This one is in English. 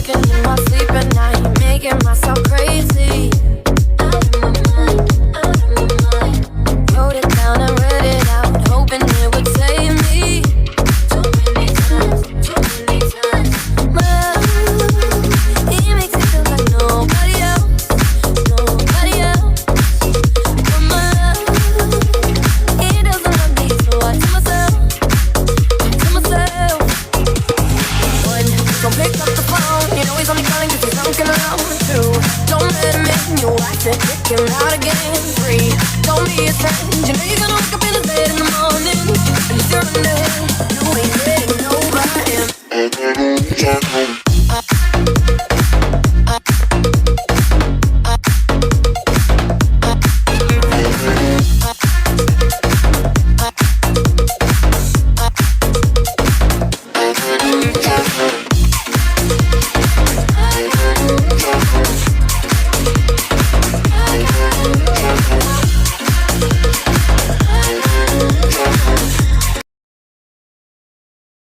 talking in my sleep at night, making myself crazy. Out of my mind, out of my mind. Wrote it down and read it out, hoping it would save me. Too many times, too many times. But he makes it feel like nobody else, nobody else. But my love, he doesn't love me, so I tell myself, one, don't pick up the phone, you know he's only calling 'cause he's drunk and alone. Two, don't let him in, you have to kick him out again. Three, don't be his friend, you know you're gonna wake up in his bed in the morning and you're under